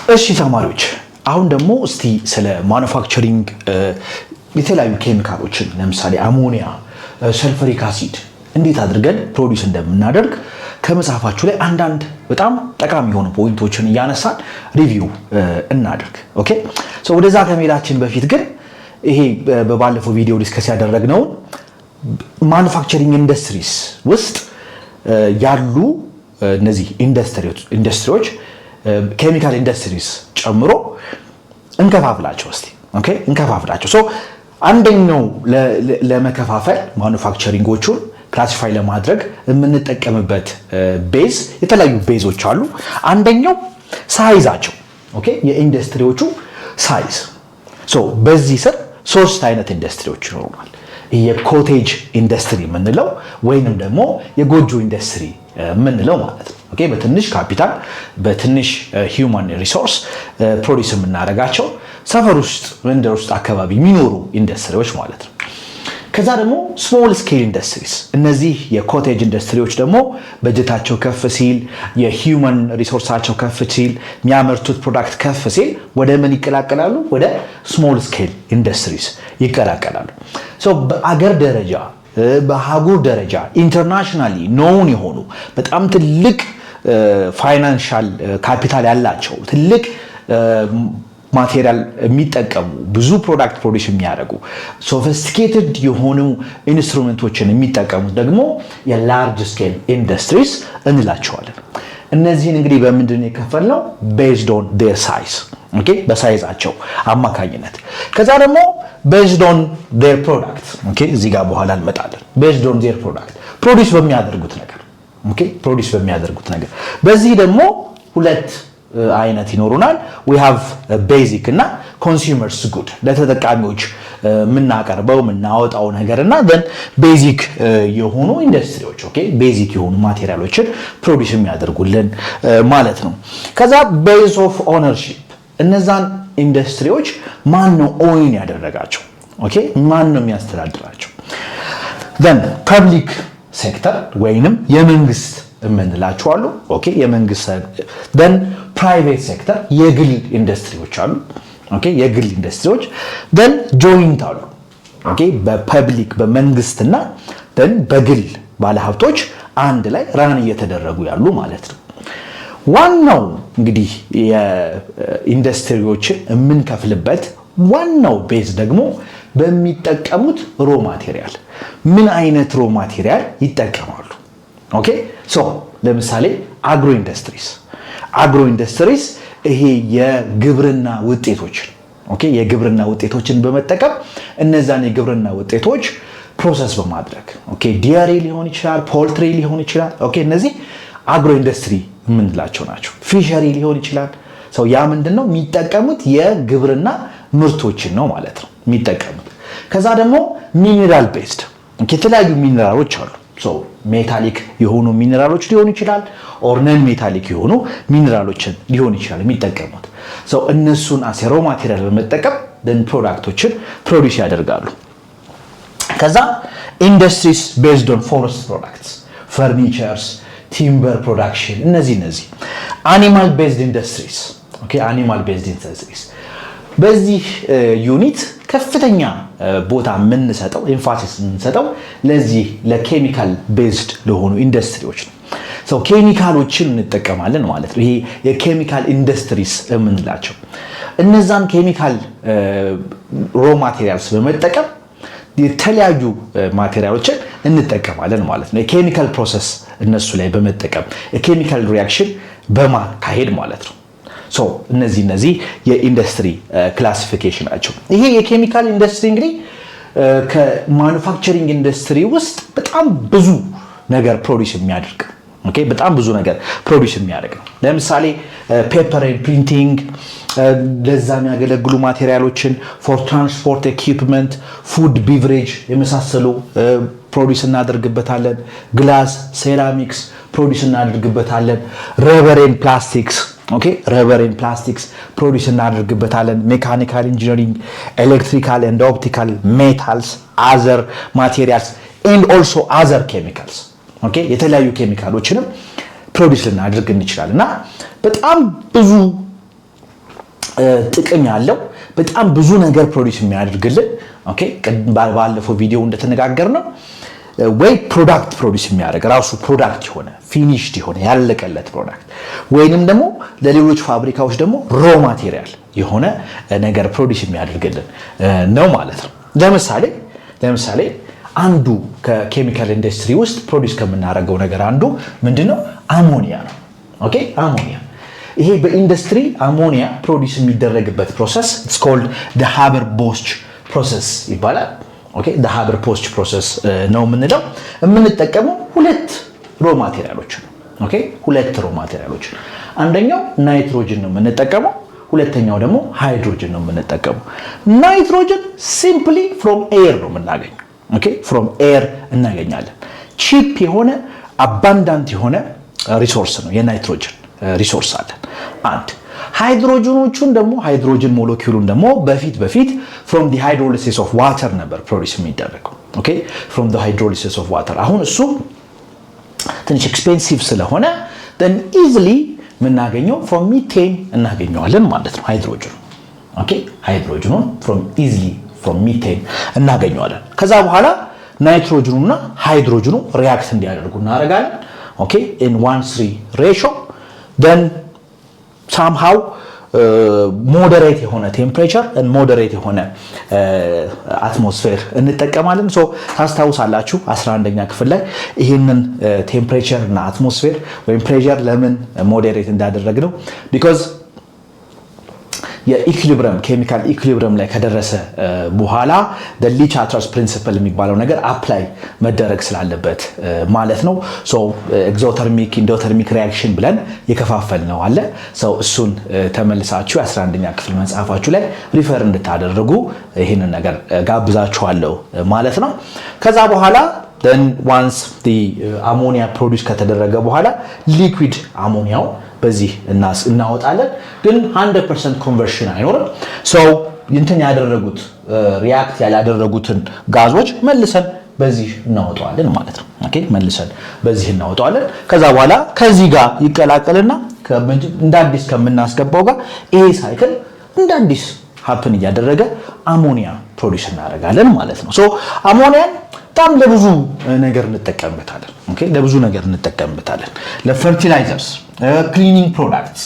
እሺ ተማሪዎች አሁን ደግሞ እስቲ ስለ ማኑፋክቸሪንግ የተለያዩ ኬሚካሎችን ለምሳሌ አሞኒያ፣ ሰልፈሪክ አሲድ እንዴት አድርገን ፕሮዲዩስ እንደምናደርግ ከመጽሐፋችሁ ላይ አንዳንድ በጣም ጠቃሚ የሆኑ ፖይንቶችን እያነሳን ሪቪው እናደርግ። ኦኬ ሶ ወደዛ ከመሄዳችን በፊት ግን ይሄ በባለፈው ቪዲዮ ዲስከስ ያደረግነው ማኑፋክቸሪንግ ኢንዱስትሪስ ውስጥ ያሉ እነዚህ ኢንዱስትሪዎች ኬሚካል ኢንዱስትሪስ ጨምሮ እንከፋፍላቸው እስቲ። ኦኬ እንከፋፍላቸው። ሶ አንደኛው ለመከፋፈል ማኑፋክቸሪንጎቹን ክላሲፋይ ለማድረግ የምንጠቀምበት ቤዝ የተለያዩ ቤዞች አሉ። አንደኛው ሳይዛቸው ኦኬ የኢንዱስትሪዎቹ ሳይዝ። ሶ በዚህ ስር ሶስት አይነት ኢንዱስትሪዎች ይኖሩናል። የኮቴጅ ኢንዱስትሪ የምንለው ወይንም ደግሞ የጎጆ ኢንዱስትሪ የምንለው ማለት ነው። ኦኬ በትንሽ ካፒታል በትንሽ ሂውማን ሪሶርስ ፕሮዲዩስ የምናደርጋቸው ሰፈር ውስጥ መንደር ውስጥ አካባቢ የሚኖሩ ኢንዱስትሪዎች ማለት ነው። ከዛ ደግሞ ስሞል ስኬል ኢንዱስትሪስ። እነዚህ የኮቴጅ ኢንዱስትሪዎች ደግሞ በጀታቸው ከፍ ሲል የሂውማን ሪሶርሳቸው ከፍ ሲል የሚያመርቱት ፕሮዳክት ከፍ ሲል ወደ ምን ይቀላቀላሉ? ወደ ስሞል ስኬል ኢንዱስትሪስ ይቀላቀላሉ። ሶ በአገር ደረጃ በአህጉር ደረጃ ኢንተርናሽናሊ ኖውን የሆኑ በጣም ትልቅ ፋይናንሻል ካፒታል ያላቸው ትልቅ ማቴሪያል የሚጠቀሙ ብዙ ፕሮዳክት ፕሮዲዩስ የሚያደርጉ ሶፊስቲኬትድ የሆኑ ኢንስትሩመንቶችን የሚጠቀሙት ደግሞ የላርጅ ስኬል ኢንዱስትሪስ እንላቸዋለን። እነዚህን እንግዲህ በምንድን ነው የከፈልነው? ቤዝድ ኦን ዴር ሳይዝ ኦኬ በሳይዛቸው አማካኝነት። ከዛ ደግሞ ቤዝድ ኦን ዴር ፕሮዳክት ኦኬ እዚህ ጋር በኋላ እንመጣለን። ቤዝድ ኦን ዴር ፕሮዳክት ፕሮዲዩስ በሚያደርጉት ነገር ኦኬ ፕሮዲዩስ በሚያደርጉት ነገር። በዚህ ደግሞ ሁለት አይነት ይኖሩናል። we have basic እና consumers good ለተጠቃሚዎች የምናቀርበው የምናወጣው ነገር እና then basic የሆኑ ኢንዱስትሪዎች ኦኬ ቤዚክ የሆኑ ማቴሪያሎችን ፕሮዲዩስ የሚያደርጉልን ማለት ነው። ከዛ ቤዝ ኦፍ ኦነርሺፕ እነዛን ኢንዱስትሪዎች ማን ነው ኦውን ያደረጋቸው? ኦኬ ማን ነው የሚያስተዳድራቸው? then ፐብሊክ ሴክተር ወይንም የመንግስት የምንላቸው አሉ። ኦኬ የመንግስት then ፕራይቬት ሴክተር የግል ኢንዱስትሪዎች አሉ። ኦኬ የግል ኢንዱስትሪዎች then ጆይንት አሉ። ኦኬ በፐብሊክ በመንግስትና then በግል ባለሀብቶች አንድ ላይ ራን እየተደረጉ ያሉ ማለት ነው። ዋናው እንግዲህ የኢንዱስትሪዎችን የምንከፍልበት ዋናው ቤዝ ደግሞ በሚጠቀሙት ሮ ማቴሪያል ምን አይነት ሮ ማቴሪያል ይጠቀማሉ? ኦኬ ሶ ለምሳሌ አግሮ ኢንዱስትሪስ ይሄ የግብርና ውጤቶችን ኦኬ የግብርና ውጤቶችን በመጠቀም እነዛን የግብርና ውጤቶች ፕሮሰስ በማድረግ ኦኬ ዲያሪ ሊሆን ይችላል፣ ፖልትሪ ሊሆን ይችላል። ኦኬ እነዚህ አግሮ ኢንዱስትሪ የምንላቸው ናቸው። ፊሸሪ ሊሆን ይችላል። ሰው ያ ምንድነው የሚጠቀሙት የግብርና ምርቶችን ነው ማለት ነው የሚጠቀሙት። ከዛ ደግሞ ሚኒራል ቤዝድ ኦኬ የተለያዩ ሚኒራሎች አሉ። ሶ ሜታሊክ የሆኑ ሚኒራሎች ሊሆኑ ይችላል ኦር ነን ሜታሊክ የሆኑ ሚኒራሎችን ሊሆን ይችላል የሚጠቀሙት። ሶ እነሱን አስ ሮ ማቴሪያል በመጠቀም ደን ፕሮዳክቶችን ፕሮዲዩስ ያደርጋሉ። ከዛ ኢንዱስትሪስ ቤዝድ ኦን ፎረስት ፕሮዳክትስ ፈርኒቸርስ ቲምበር ፕሮዳክሽን እነዚህ አኒማል ቤዝድ ኢንዱስትሪስ ኦኬ አኒማል ቤዝድ ኢንዱስትሪስ በዚህ ዩኒት ከፍተኛ ቦታ የምንሰጠው ኤምፋሲስ የምንሰጠው ለዚህ ለኬሚካል ቤዝድ ለሆኑ ኢንዱስትሪዎች ነው። ሶ ኬሚካሎችን እንጠቀማለን ማለት ነው። ይሄ የኬሚካል ኢንዱስትሪስ የምንላቸው እነዛን ኬሚካል ሮ ማቴሪያልስ በመጠቀም የተለያዩ ማቴሪያሎችን እንጠቀማለን ማለት ነው። የኬሚካል ፕሮሰስ እነሱ ላይ በመጠቀም የኬሚካል ሪአክሽን በማካሄድ ማለት ነው። ሶ እነዚህ የኢንዱስትሪ ክላሲፊኬሽን ናቸው። ይሄ የኬሚካል ኢንዱስትሪ እንግዲህ ከማኑፋክቸሪንግ ኢንዱስትሪ ውስጥ በጣም ብዙ ነገር ፕሮዲዩስ የሚያደርግ ኦኬ በጣም ብዙ ነገር ፕሮዲዩስ የሚያደርግ ነው። ለምሳሌ ፔፐር ኤንድ ፕሪንቲንግ ለዛ የሚያገለግሉ ማቴሪያሎችን ፎር ትራንስፖርት ኢኩዊፕመንት ፉድ ቢቨሬጅ የመሳሰሉ ፕሮዲዩስ እናደርግበታለን። ግላስ ሴራሚክስ ፕሮዲዩስ እናደርግበታለን። ረበር ኤንድ ፕላስቲክስ ኦኬ ረበር ኤንድ ፕላስቲክስ ፕሮዲዩስ እናደርግበታለን። ሜካኒካል ኢንጂነሪንግ ኤሌክትሪካል ኤንድ ኦፕቲካል ሜታልስ አዘር ማቴሪያልስ ኤንድ ኦልሶ አዘር ኬሚካልስ ኦኬ የተለያዩ ኬሚካሎችንም ፕሮዲዩስ ልናደርግ እንችላለን እና በጣም ብዙ ጥቅም ያለው በጣም ብዙ ነገር ፕሮዲዩስ የሚያደርግልን ኦኬ ባለፈው ቪዲዮ እንደተነጋገርነው ወይ ፕሮዳክት ፕሮዲዩስ የሚያደርግ ራሱ ፕሮዳክት የሆነ ፊኒሽድ የሆነ ያለቀለት ፕሮዳክት ወይንም ደግሞ ለሌሎች ፋብሪካዎች ደግሞ ሮ ማቴሪያል የሆነ ነገር ፕሮዲዩስ የሚያደርግልን ነው ማለት ነው። ለምሳሌ አንዱ ከኬሚካል ኢንዱስትሪ ውስጥ ፕሮዲዩስ ከምናደርገው ነገር አንዱ ምንድነው? አሞኒያ ነው። ኦኬ አሞኒያ ይሄ በኢንዱስትሪ አሞኒያ ፕሮዲዩስ የሚደረግበት ፕሮሰስ ኢትስ ኮልድ ዘ ሃበር-ቦስች ፕሮሰስ ይባላል። ኦኬ ዘ ሃበር-ቦስች ፕሮሰስ ነው የምንጠቀመው ሁለት ሮ ማቴሪያሎች ነው። ኦኬ ሁለት ሮ ማቴሪያሎች አንደኛው ናይትሮጅን ነው የምንጠቀመው፣ ሁለተኛው ደግሞ ሃይድሮጅን ነው የምንጠቀመው። ናይትሮጅን ሲምፕሊ ፍሮም ኤር ነው የምናገኘው። ኦኬ ፍሮም ኤር እናገኛለን። ቺፕ የሆነ አባንዳንት የሆነ ሪሶርስ ነው የናይትሮጅን ሪሶርስ አለን። አንድ ሃይድሮጅኖቹን ደግሞ ሃይድሮጅን ሞለኪውሉን ደግሞ በፊት ፍሮም ዲ ሃይድሮሊሲስ ኦፍ ዋተር ነበር ፕሮዲዩስ የሚደረገው። ኦኬ ፍሮም ዲ ሃይድሮሊሲስ ኦፍ ዋተር። አሁን እሱ ትንሽ ኤክስፔንሲቭ ስለሆነ then easily የምናገኘው ፍሮም ሚቴን እናገኘዋለን ማለት ነው ሃይድሮጅኑ። ኦኬ ሃይድሮጅኑን ፍሮም ሚቴን እናገኘዋለን። ከዛ በኋላ ናይትሮጅኑና ሃይድሮጅኑ ሪአክት እንዲያደርጉ እናደርጋለን። ኦኬ in 1:3 ratio then somehow ሞዴሬት የሆነ ቴምፕሬቸር and ሞዴሬት የሆነ አትሞስፌር እንጠቀማለን። ሶ ታስታውሳላችሁ 11ኛ ክፍል ላይ ይሄንን ቴምፕሬቸር እና አትሞስፌር ወይም ፕሬሸር ለምን ሞዴሬት እንዳደረግነው ቢኮዝ የኢኩሊብሪየም ኬሚካል ኢኩሊብሪየም ላይ ከደረሰ በኋላ the Lee-Chatras principle የሚባለው ነገር አፕላይ መደረግ ስላለበት ማለት ነው። ሶ ኤግዞተርሚክ ኢንዶተርሚክ ሪአክሽን ብለን የከፋፈልነው አለ። ሶ እሱን ተመልሳችሁ 11ኛ ክፍል መጽሐፋችሁ ላይ ሪፈር እንድታደርጉ ይሄንን ነገር ጋብዛችኋለሁ ማለት ነው። ከዛ በኋላ then once the ammonia produce ከተደረገ በኋላ ሊኩዊድ አሞኒያው በዚህ እናወጣለን። ግን 100% ኮንቨርሽን አይኖርም። ሶ እንትን ያደረጉት ሪአክት ያላደረጉትን ጋዞች መልሰን በዚህ እናወጣዋለን ማለት ነው። ኦኬ መልሰን በዚህ እናወጣዋለን። ከዛ በኋላ ከዚህ ጋር ይቀላቀልና እንደ አዲስ ከምናስገባው ጋር ይሄ ሳይክል እንደ አዲስ ሀፕን እያደረገ አሞኒያ ፕሮዲዩስ እናደርጋለን ማለት ነው። ሶ አሞኒያን በጣም ለብዙ ነገር እንጠቀምበታለን። ኦኬ ለብዙ ነገር እንጠቀምበታለን። ለፈርቲላይዘርስ፣ ክሊኒንግ ፕሮዳክትስ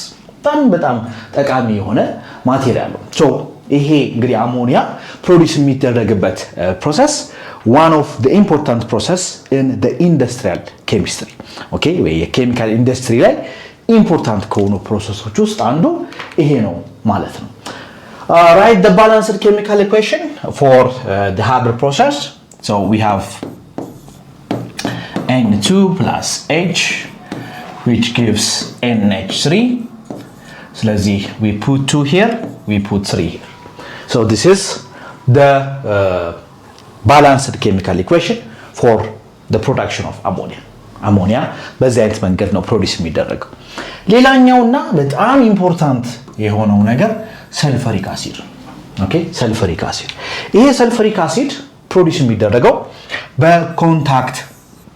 በጣም ጠቃሚ የሆነ ማቴሪያል ነው። ሶ ይሄ እንግዲህ አሞኒያ ፕሮዲዩስ የሚደረግበት ፕሮሰስ one of the important process in the industrial chemistry ኦኬ ወይ የኬሚካል ኢንዱስትሪ ላይ ኢምፖርታንት ከሆኑ ፕሮሰሶች ውስጥ አንዱ ይሄ ነው ማለት ነው። Write the balanced chemical equation for the Haber process. So we have N2 plus H which gives NH3. So let's see, we put 2 here, we put 3 here. So this is the balanced chemical equation for the production of ammonia. Ammonia በዚህ አይነት መንገድ ነው ፕሮዲዩስ የሚደረገው። ሌላኛውና በጣም ኢምፖርታንት የሆነው ነገር ሰልፈሪክ አሲድ። ኦኬ ሰልፈሪክ አሲድ። ይሄ ሰልፈሪክ አሲድ ፕሮዲዩስ የሚደረገው በኮንታክት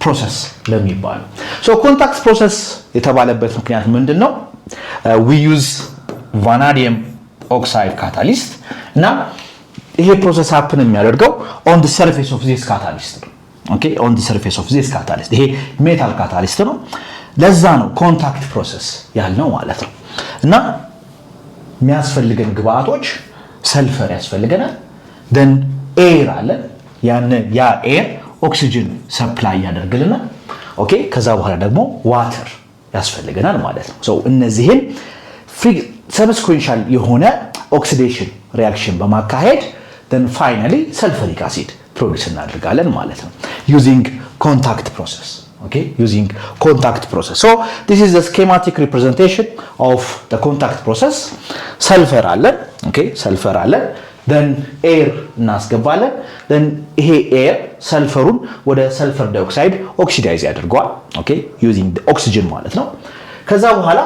ፕሮሰስ ለሚባለው። ሶ ኮንታክት ፕሮሰስ የተባለበት ምክንያት ምንድነው? we use vanadium oxide catalyst እና ይሄ ፕሮሰስ ሀፕን የሚያደርገው on the surface of this catalyst ነው። ኦኬ on the surface of this catalyst ይሄ ሜታል ካታሊስት ነው። ለዛ ነው ኮንታክት ፕሮሰስ ያልነው ማለት ነው። እና የሚያስፈልገን ግብአቶች ሰልፈር ያስፈልገናል። then ኤር አለ። ያ ኤር ኦክሲጅን ሰፕላይ ያደርግልናል። ኦኬ ከዛ በኋላ ደግሞ ዋተር ያስፈልገናል ማለት ነው። ሶ እነዚህን ሰብስኩዌንሻል የሆነ ኦክሲዴሽን ሪአክሽን በማካሄድ then finally sulfuric acid ፕሮዲዩስ እናደርጋለን ማለት ነው using contact process. Okay, using contact process. So this is the schematic representation of the contact process. sulfur አለ። okay sulfur አለ። then air እናስገባለን። then ይሄ air ሰልፈሩን ወደ ሰልፈር ዳይኦክሳይድ ኦክሲዳይዝ ያደርገዋል። okay using the oxygen ማለት ነው። ከዛ በኋላ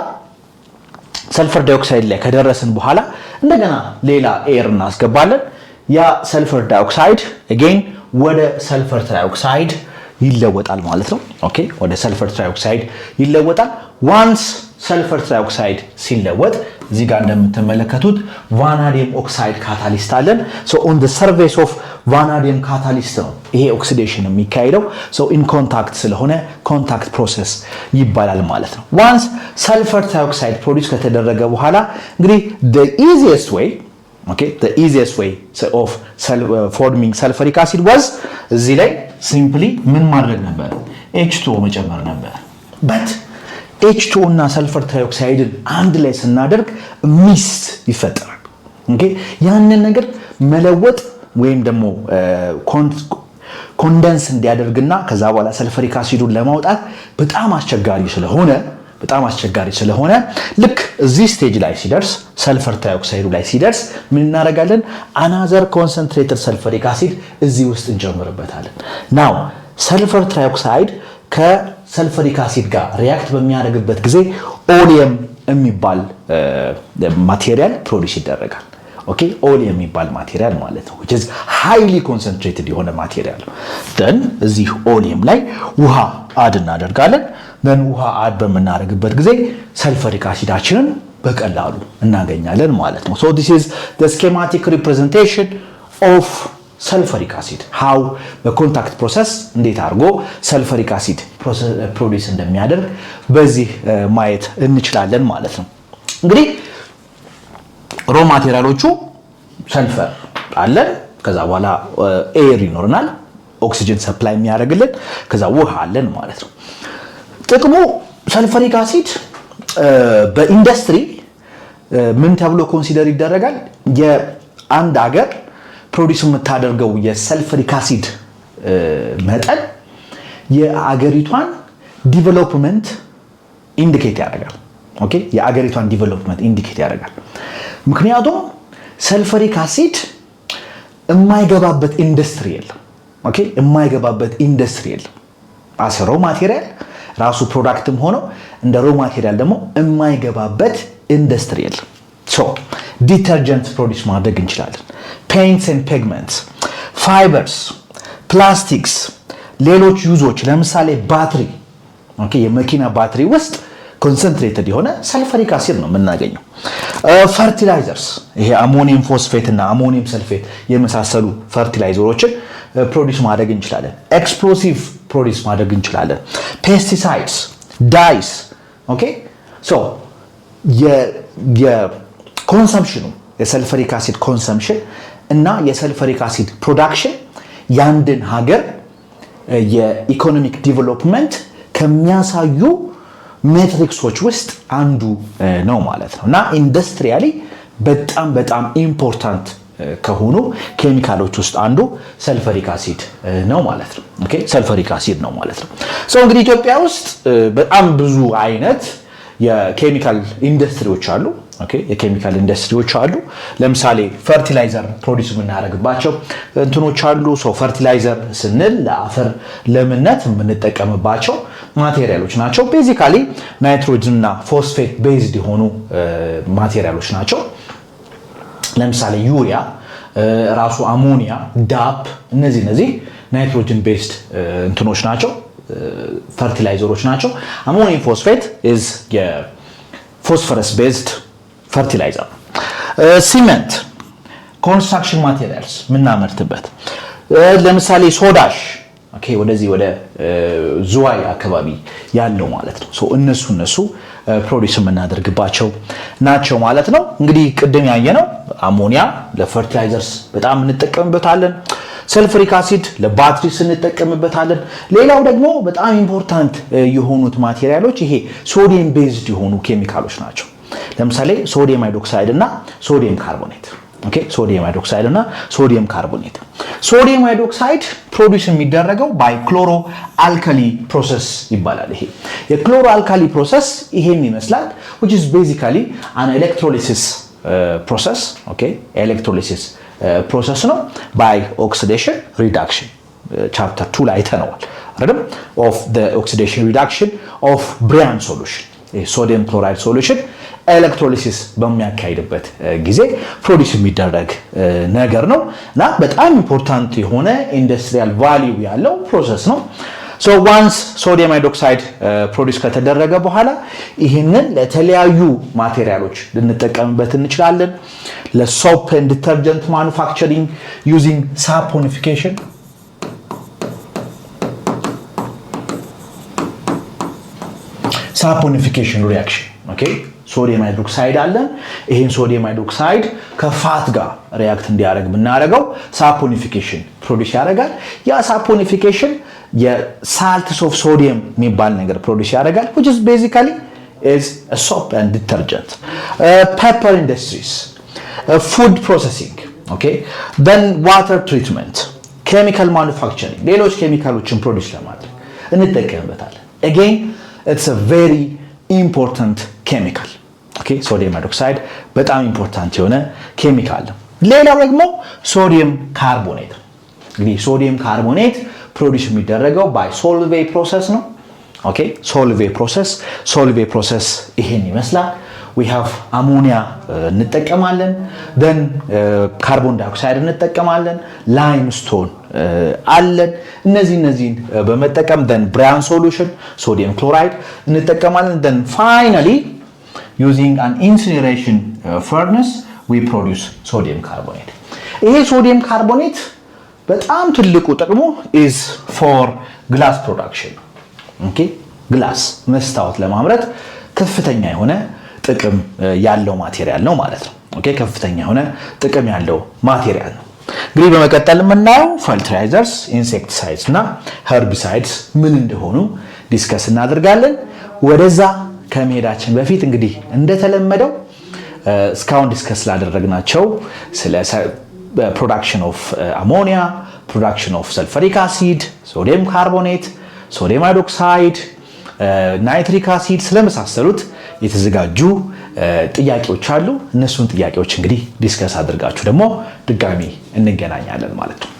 ሰልፈር ዳይኦክሳይድ ላይ ከደረስን በኋላ እንደገና ሌላ air እናስገባለን። ያ ሰልፈር ዳይኦክሳይድ again ወደ ሰልፈር ትራይኦክሳይድ ይለወጣል ማለት ነው። ኦኬ ወደ ሰልፈር ትራይኦክሳይድ ይለወጣል። ዋንስ ሰልፈር ትራይኦክሳይድ ሲለወጥ እዚህ ጋር እንደምትመለከቱት ቫናዲየም ኦክሳይድ ካታሊስት አለን። ሶ ኦን ዘ ሰርፌስ ኦፍ ቫናዲየም ካታሊስት ነው ይሄ ኦክሲዴሽን የሚካሄደው። ሶ ኢን ኮንታክት ስለሆነ ኮንታክት ፕሮሰስ ይባላል ማለት ነው። ዋንስ ሰልፈር ትራይኦክሳይድ ፕሮዲውስ ከተደረገ በኋላ እንግዲህ the easiest way of forming sulfuric acid was እዚህ ላይ ሲምፕሊ ምን ማድረግ ነበር? H2O መጨመር ነበር። but H2O እና ሰልፈር ትራይኦክሳይድን አንድ ላይ ስናደርግ ሚስት ይፈጠራል። ያንን ነገር መለወጥ ወይም ደግሞ ኮንደንስ እንዲያደርግና ከዛ በኋላ ሰልፈሪክ አሲዱን ለማውጣት በጣም አስቸጋሪ ስለሆነ ልክ እዚህ ስቴጅ ላይ ሲደርስ ሰልፈር ትራይኦክሳይዱ ላይ ሲደርስ ምን እናደርጋለን? አናዘር ኮንሰንትሬትድ ሰልፈሪክ አሲድ እዚህ ውስጥ እንጨምርበታለን። ናው ሰልፈር ትራይኦክሳይድ ከሰልፈሪክ አሲድ ጋር ሪያክት በሚያደርግበት ጊዜ ኦሊየም የሚባል ማቴሪያል ፕሮዲውስ ይደረጋል። ኦሊየም የሚባል ማቴሪያል ማለት ነው which is highly concentrated የሆነ ማቴሪያል። then እዚህ ኦሊየም ላይ ውሃ አድ እናደርጋለን። then ውሃ አድ በመናደርግበት ጊዜ ሰልፈሪክ አሲዳችንን በቀላሉ እናገኛለን ማለት ነው። so this is the schematic representation of sulfuric acid how በኮንታክት ፕሮሰስ እንዴት አድርጎ ሰልፈሪክ አሲድ ፕሮዲውስ እንደሚያደርግ በዚህ ማየት እንችላለን ማለት ነው። እንግዲህ ሮ ማቴሪያሎቹ ሰልፈር አለን፣ ከዛ በኋላ ኤር ይኖርናል ኦክሲጅን ሰፕላይ የሚያደርግልን፣ ከዛ ውሃ አለን ማለት ነው። ጥቅሙ ሰልፈሪክ አሲድ በኢንዱስትሪ ምን ተብሎ ኮንሲደር ይደረጋል? የአንድ ሀገር ፕሮዲውስ የምታደርገው የሰልፈሪክ አሲድ መጠን የአገሪቷን ዲቨሎፕመንት ኢንዲኬት ያደርጋል። የአገሪቷን ዲቨሎፕመንት ኢንዲኬት ያደርጋል። ምክንያቱም ሰልፈሪክ አሲድ የማይገባበት ኢንዱስትሪ የለም። የማይገባበት ኢንዱስትሪ የለም። አስ ሮ ማቴሪያል ራሱ ፕሮዳክትም ሆኖ እንደ ሮ ማቴሪያል ደግሞ የማይገባበት ኢንዱስትሪ የለም። ሶ ዲተርጀንት ፕሮዲውስ ማድረግ እንችላለን። ፔይንትስ ኤንድ ፒግመንትስ፣ ፋይበርስ፣ ፕላስቲክስ፣ ሌሎች ዩዞች ለምሳሌ ባትሪ የመኪና ባትሪ ውስጥ ኮንሰንትሬትድ የሆነ ሰልፈሪክ አሲድ ነው የምናገኘው። ፈርቲላይዘርስ ይሄ አሞኒየም ፎስፌት እና አሞኒየም ሰልፌት የመሳሰሉ ፈርቲላይዘሮችን ፕሮዲውስ ማድረግ እንችላለን። ኤክስፕሎሲቭ ፕሮዲውስ ማድረግ እንችላለን። ፔስቲሳይድስ፣ ዳይስ ሶ የኮንሰምፕሽኑ የሰልፈሪክ አሲድ ኮንሰምፕሽን እና የሰልፈሪክ አሲድ ፕሮዳክሽን የአንድን ሀገር የኢኮኖሚክ ዲቨሎፕመንት ከሚያሳዩ ሜትሪክሶች ውስጥ አንዱ ነው ማለት ነው። እና ኢንዱስትሪያሊ በጣም ኢምፖርታንት ከሆኑ ኬሚካሎች ውስጥ አንዱ ሰልፈሪክ አሲድ ነው ማለት ነው። ሰልፈሪክ አሲድ ነው ማለት ነው። እንግዲህ ኢትዮጵያ ውስጥ በጣም ብዙ አይነት የኬሚካል ኢንዱስትሪዎች አሉ። የኬሚካል ኢንዱስትሪዎች አሉ። ለምሳሌ ፈርቲላይዘር ፕሮዲውስ የምናደርግባቸው እንትኖች አሉ። ፈርቲላይዘር ስንል ለአፈር ለምነት የምንጠቀምባቸው ማቴሪያሎች ናቸው። ቤዚካሊ ናይትሮጅን እና ፎስፌት ቤዝድ የሆኑ ማቴሪያሎች ናቸው። ለምሳሌ ዩሪያ፣ ራሱ አሞኒያ፣ ዳፕ እነዚህ ናይትሮጅን ቤዝድ እንትኖች ናቸው፣ ፈርቲላይዘሮች ናቸው። አሞኒየም ፎስፌት ኢዝ የፎስፈረስ ቤዝድ ፈርቲላይዘር። ሲመንት፣ ኮንስትራክሽን ማቴሪያልስ የምናመርትበት ለምሳሌ ሶዳሽ ወደዚህ ወደ ዝዋይ አካባቢ ያለው ማለት ነው። እነሱ ፕሮዲውስ የምናደርግባቸው ናቸው ማለት ነው። እንግዲህ ቅድም ያየነው አሞኒያ ለፈርቲላይዘርስ በጣም እንጠቀምበታለን። ሰልፈሪክ አሲድ ለባትሪስ እንጠቀምበታለን። ሌላው ደግሞ በጣም ኢምፖርታንት የሆኑት ማቴሪያሎች ይሄ ሶዲየም ቤዝድ የሆኑ ኬሚካሎች ናቸው። ለምሳሌ ሶዲየም ሃይድሮክሳይድ እና ሶዲየም ካርቦኔት። ሶዲየም ሃይድሮክሳይድ እና ሶዲየም ካርቦኔት። ሶዲየም ሃይድሮክሳይድ ፕሮዲውስ የሚደረገው ባይ ክሎሮ አልካሊ ፕሮሰስ ይባላል። ይሄ የክሎሮ አልካሊ ፕሮሰስ ይሄን ይመስላል which is basically an electrolysis process. ኤሌክትሮሊሲስ ፕሮሰስ ነው by oxidation reduction ቻፕተር 2 ላይ አይተነዋል አይደል? of the oxidation reduction of Briand solution ሶዲየም ክሎራይድ ሶሉሽን ኤሌክትሮሊሲስ በሚያካሂድበት ጊዜ ፕሮዲውስ የሚደረግ ነገር ነው እና በጣም ኢምፖርታንት የሆነ ኢንዱስትሪያል ቫልዩ ያለው ፕሮሰስ ነው። ሶ ዋንስ ሶዲየም ሃይድሮክሳይድ ፕሮዲዩስ ከተደረገ በኋላ ይህንን ለተለያዩ ማቴሪያሎች ልንጠቀምበት እንችላለን። ለሶፕ ኤንድ ዲተርጀንት ማኑፋክቸሪንግ ዩዚንግ ሳፖኒፊኬሽን ሪያክሽን ኦኬ። ሶዲየም ሃይድሮክሳይድ አለን። ይሄን ሶዲየም ሃይድሮክሳይድ ከፋት ጋር ሪያክት እንዲያደርግ ብናደርገው ሳፖኒፊኬሽን ፕሮዲዩስ ያደርጋል። ያ ሳፖኒፊኬሽን የሳልትስ ኦፍ ሶዲየም የሚባል ነገር ፕሮዲዩስ ያደርጋል which is basically is a soap and detergent. Pepper industries, food processing, okay, then water treatment, chemical manufacturing, ሌሎች ኬሚካሎችን ፕሮዲዩስ ለማድረግ እንጠቀምበታለን። again it's a very important chemical. ኦኬ ሶዲየም ሃይድሮክሳይድ በጣም ኢምፖርታንት የሆነ ኬሚካል ነው። ሌላው ደግሞ ሶዲየም ካርቦኔት። እንግዲህ ሶዲየም ካርቦኔት ፕሮዲዩስ የሚደረገው ባይ ሶልቬይ ፕሮሰስ ነው። ኦኬ ሶልቬይ ፕሮሰስ ይሄን ይመስላል። we have አሞኒያ እንጠቀማለን፣ then ካርቦን ዳይኦክሳይድ እንጠቀማለን፣ ላይምስቶን አለን። እነዚህን በመጠቀም then ብራያን ሶሉሽን ሶዲየም ክሎራይድ እንጠቀማለን። then finally using an incineration furnace we produce sodium carbonate. ይሄ ሶዲየም ካርቦኔት በጣም ትልቁ ጥቅሙ is for glass production. ኦኬ ግላስ መስታወት ለማምረት ከፍተኛ የሆነ ጥቅም ያለው ማቴሪያል ነው ማለት ነው። ኦኬ ከፍተኛ የሆነ ጥቅም ያለው ማቴሪያል ነው። እንግዲህ በመቀጠል የምናየው ፈርቲላይዘርስ፣ ኢንሴክቲሳይድስ እና ኸርቢሳይድስ ምን እንደሆኑ ዲስከስ እናደርጋለን። ወደዛ ከመሄዳችን በፊት እንግዲህ እንደተለመደው እስካሁን ዲስከስ ላደረግናቸው ስለ ፕሮዳክሽን ኦፍ አሞኒያ፣ ፕሮዳክሽን ኦፍ ሰልፈሪክ አሲድ፣ ሶዲየም ካርቦኔት፣ ሶዲየም ሃይድሮክሳይድ፣ ናይትሪክ አሲድ ስለመሳሰሉት የተዘጋጁ ጥያቄዎች አሉ። እነሱን ጥያቄዎች እንግዲህ ዲስከስ አድርጋችሁ ደግሞ ድጋሚ እንገናኛለን ማለት ነው።